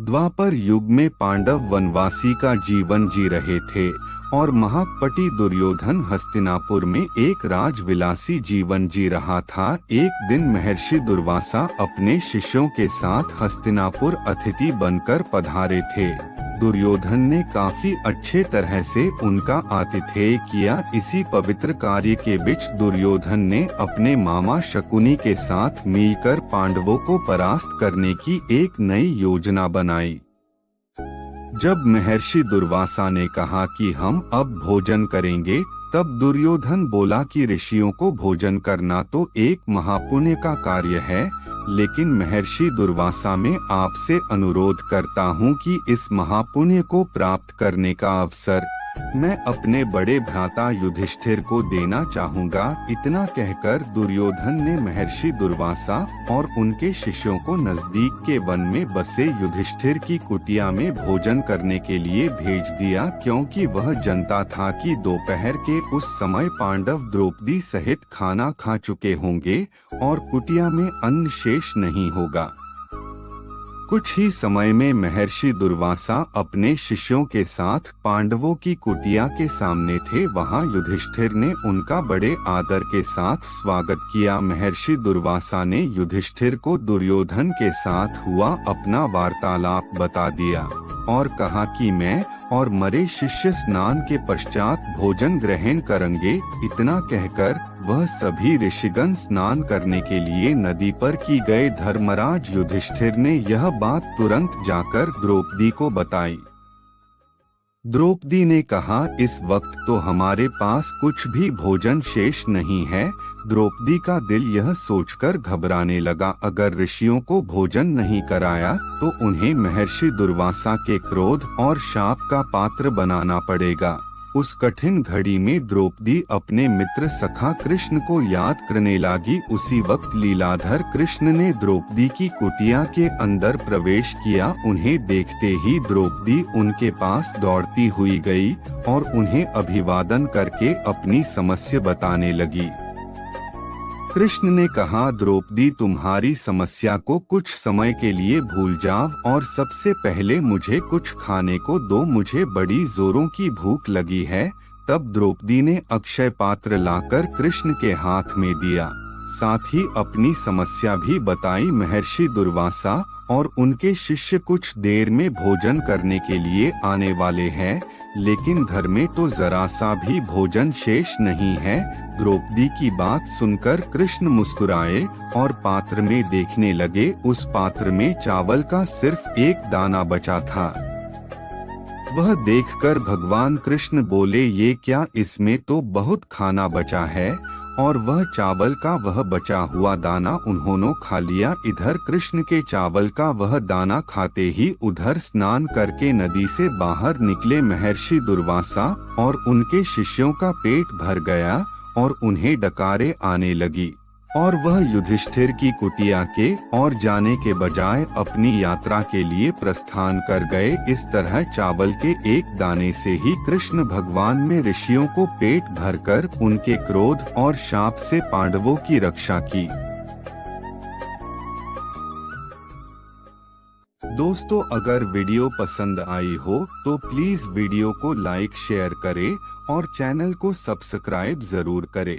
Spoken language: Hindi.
द्वापर युग में पांडव वनवासी का जीवन जी रहे थे और महाकपटी दुर्योधन हस्तिनापुर में एक राजविलासी जीवन जी रहा था। एक दिन महर्षि दुर्वासा अपने शिष्यों के साथ हस्तिनापुर अतिथि बनकर पधारे थे। दुर्योधन ने काफी अच्छे तरह से उनका आतिथ्य किया। इसी पवित्र कार्य के बीच दुर्योधन ने अपने मामा शकुनी के साथ मिलकर पांडवों को परास्त करने की एक नई योजना बनाई। जब महर्षि दुर्वासा ने कहा कि हम अब भोजन करेंगे, तब दुर्योधन बोला कि ऋषियों को भोजन करना तो एक महापुण्य का कार्य है, लेकिन महर्षि दुर्वासा मैं आपसे अनुरोध करता हूँ कि इस महापुण्य को प्राप्त करने का अवसर मैं अपने बड़े भ्राता युधिष्ठिर को देना चाहूँगा। इतना कहकर दुर्योधन ने महर्षि दुर्वासा और उनके शिष्यों को नजदीक के वन में बसे युधिष्ठिर की कुटिया में भोजन करने के लिए भेज दिया, क्योंकि वह जानता था कि दोपहर के उस समय पांडव द्रौपदी सहित खाना खा चुके होंगे और कुटिया में अन्न शेष नहीं होगा। कुछ ही समय में महर्षि दुर्वासा अपने शिष्यों के साथ पांडवों की कुटिया के सामने थे। वहां युधिष्ठिर ने उनका बड़े आदर के साथ स्वागत किया। महर्षि दुर्वासा ने युधिष्ठिर को दुर्योधन के साथ हुआ अपना वार्तालाप बता दिया और कहा कि मैं और मेरे शिष्य स्नान के पश्चात भोजन ग्रहण करेंगे। इतना कहकर वह सभी ऋषिगण स्नान करने के लिए नदी पर की गए। धर्मराज युधिष्ठिर ने यह बात तुरंत जाकर द्रौपदी को बताई। द्रौपदी ने कहा, इस वक्त तो हमारे पास कुछ भी भोजन शेष नहीं है। द्रौपदी का दिल यह सोचकर घबराने लगा, अगर ऋषियों को भोजन नहीं कराया तो उन्हें महर्षि दुर्वासा के क्रोध और शाप का पात्र बनाना पड़ेगा। उस कठिन घड़ी में द्रौपदी अपने मित्र सखा कृष्ण को याद करने लगी। उसी वक्त लीलाधर कृष्ण ने द्रौपदी की कुटिया के अंदर प्रवेश किया। उन्हें देखते ही द्रौपदी उनके पास दौड़ती हुई गई और उन्हें अभिवादन करके अपनी समस्या बताने लगी। कृष्ण ने कहा, द्रौपदी तुम्हारी समस्या को कुछ समय के लिए भूल जाओ और सबसे पहले मुझे कुछ खाने को दो, मुझे बड़ी जोरों की भूख लगी है। तब द्रौपदी ने अक्षय पात्र लाकर कृष्ण के हाथ में दिया, साथ ही अपनी समस्या भी बताई। महर्षि दुर्वासा और उनके शिष्य कुछ देर में भोजन करने के लिए आने वाले हैं, लेकिन घर में तो जरा सा भी भोजन शेष नहीं है। द्रौपदी की बात सुनकर कृष्ण मुस्कुराए और पात्र में देखने लगे। उस पात्र में चावल का सिर्फ एक दाना बचा था। वह देखकर भगवान कृष्ण बोले, ये क्या, इसमें तो बहुत खाना बचा है। और वह चावल का वह बचा हुआ दाना उन्होंने खा लिया। इधर कृष्ण के चावल का वह दाना खाते ही उधर स्नान करके नदी से बाहर निकले महर्षि दुर्वासा और उनके शिष्यों का पेट भर गया और उन्हें डकारें आने लगी और वह युधिष्ठिर की कुटिया के और जाने के बजाय अपनी यात्रा के लिए प्रस्थान कर गए। इस तरह चावल के एक दाने से ही कृष्ण भगवान में ऋषियों को पेट भरकर उनके क्रोध और शाप से पांडवों की रक्षा की। दोस्तों, अगर वीडियो पसंद आई हो तो प्लीज वीडियो को लाइक शेयर करें और चैनल को सब्सक्राइब जरूर करें।